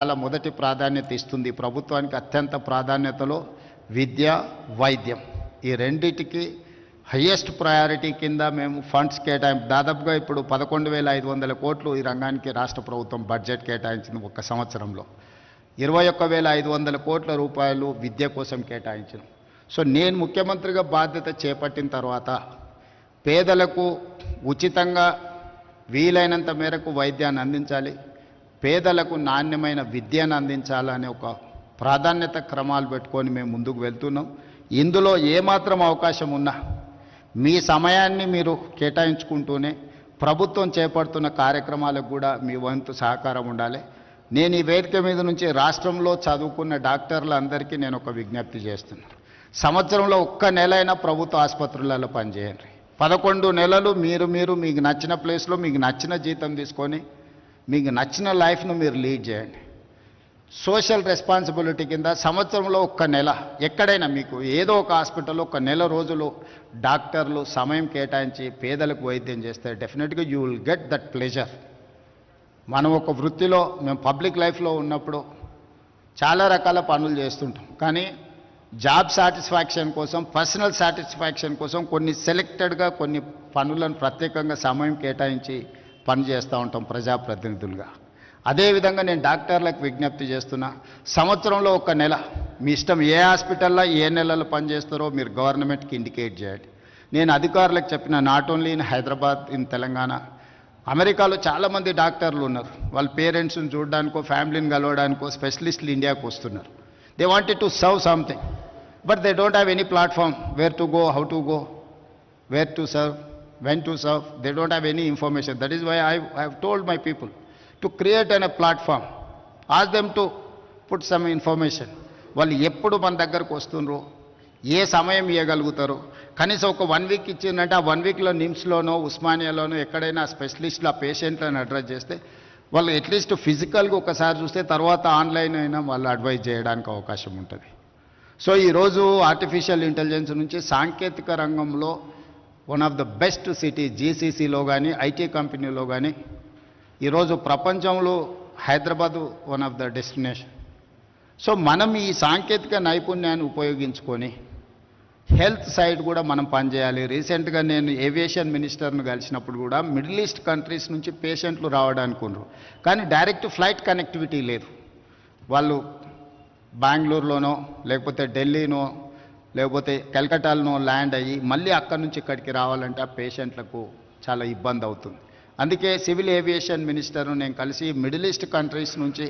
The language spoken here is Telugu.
చాలా మొదటి ప్రాధాన్యత ఇస్తుంది. ప్రభుత్వానికి అత్యంత ప్రాధాన్యతలో విద్య, వైద్యం ఈ రెండిటికి హయ్యెస్ట్ ప్రయారిటీ కింద మేము ఫండ్స్ దాదాపుగా ఇప్పుడు 11,500 కోట్లు ఈ రంగానికి రాష్ట్ర ప్రభుత్వం బడ్జెట్ కేటాయించింది. ఒక్క సంవత్సరంలో 21,500 కోట్ల రూపాయలు విద్య కోసం కేటాయించాం. సో నేను ముఖ్యమంత్రిగా బాధ్యత చేపట్టిన తర్వాత పేదలకు ఉచితంగా వీలైనంత మేరకు వైద్యాన్ని అందించాలి, పేదలకు నాణ్యమైన విద్యను అందించాలనే ఒక ప్రాధాన్యత క్రమాలు పెట్టుకొని మేము ముందుకు వెళ్తున్నాం. ఇందులో ఏమాత్రం అవకాశం ఉన్నా మీ సమయాన్ని మీరు కేటాయించుకుంటూనే ప్రభుత్వం చేపడుతున్న కార్యక్రమాలకు కూడా మీ వంతు సహకారం ఉండాలి. నేను ఈ వేదిక మీద నుంచి రాష్ట్రంలో చదువుకున్న డాక్టర్లందరికీ నేను ఒక విజ్ఞప్తి చేస్తున్నాను. సంవత్సరంలో ఒక్క నెల అయినా ప్రభుత్వ ఆసుపత్రులలో పనిచేయండి. 11 నెలలు మీరు మీకు నచ్చిన ప్లేస్లో మీకు నచ్చిన జీతం తీసుకొని మీకు నచ్చిన లైఫ్ను మీరు లీడ్ చేయండి. సోషల్ రెస్పాన్సిబిలిటీ కింద సంవత్సరంలో ఒక్క నెల ఎక్కడైనా మీకు ఏదో ఒక హాస్పిటల్లో ఒక నెల రోజులు డాక్టర్లు సమయం కేటాయించి పేదలకు వైద్యం చేస్తే డెఫినెట్గా you will get that pleasure. మనం ఒక వృత్తిలో మేము పబ్లిక్ లైఫ్లో ఉన్నప్పుడు చాలా రకాల పనులు చేస్తుంటాం, కానీ జాబ్ సాటిస్ఫాక్షన్ కోసం, పర్సనల్ సాటిస్ఫాక్షన్ కోసం కొన్ని సెలెక్టెడ్గా కొన్ని పనులను ప్రత్యేకంగా సమయం కేటాయించి పని చేస్తూ ఉంటాం ప్రజాప్రతినిధులుగా. అదేవిధంగా నేను డాక్టర్లకు విజ్ఞప్తి చేస్తున్నా, సంవత్సరంలో ఒక నెల మీ ఇష్టం ఏ హాస్పిటల్లో ఏ నెలలో పనిచేస్తారో మీరు గవర్నమెంట్కి ఇండికేట్ చేయండి. నేను అధికారులకు చెప్పిన, not only in Hyderabad, in Telangana, అమెరికాలో చాలామంది డాక్టర్లు ఉన్నారు. వాళ్ళ పేరెంట్స్ని చూడడానికో ఫ్యామిలీని కలవడానికో స్పెషలిస్టులు ఇండియాకు వస్తున్నారు. They wanted to serve something, but they don't have any platform where to go, how to go, where to serve, when to serve. They don't have any information. That is why I have told my people to create a platform, ask them to put some information. వాళ్ళు ఎప్పుడు మన దగ్గరకు వస్తుండ్రో, ఏ సమయం ఇవ్వగలుగుతారో, కనీసం ఒక 1 వీక్ ఇచ్చిందంటే ఆ 1 వీక్లో నిమ్స్లోనో ఉస్మానియాలోనో ఎక్కడైనా స్పెషలిస్టులు ఆ పేషెంట్లను అడ్రస్ చేస్తే వాళ్ళు అట్లీస్ట్ ఫిజికల్గా ఒకసారి చూస్తే తర్వాత ఆన్లైన్ అయినా వాళ్ళు అడ్వైజ్ చేయడానికి అవకాశం ఉంటుంది. సో ఈరోజు ఆర్టిఫిషియల్ ఇంటెలిజెన్స్ నుంచి సాంకేతిక రంగంలో one of the best city జీసీసీలో కానీ ఐటీ కంపెనీలో కానీ ఈరోజు ప్రపంచంలో Hyderabad one of the destination. So మనం ఈ సాంకేతిక నైపుణ్యాన్ని ఉపయోగించుకొని హెల్త్ సైడ్ కూడా మనం పనిచేయాలి. రీసెంట్గా నేను ఏవియేషన్ మినిస్టర్ను కలిసినప్పుడు కూడా మిడిల్ ఈస్ట్ కంట్రీస్ నుంచి పేషెంట్లు రావడానికి ఉన్నారు, కానీ డైరెక్ట్ ఫ్లైట్ కనెక్టివిటీ లేదు. వాళ్ళు బెంగళూరులోనో లేకపోతే ఢిల్లీనో లేకపోతే కలకట్టాలో ల్యాండ్ అయ్యి మళ్ళీ అక్కడి నుంచి ఇక్కడికి రావాలంటే ఆ పేషెంట్లకు చాలా ఇబ్బంది అవుతుంది. అందుకే సివిల్ ఏవియేషన్ మినిస్టర్ను నేను కలిసి మిడిల్ ఈస్ట్ కంట్రీస్ నుంచి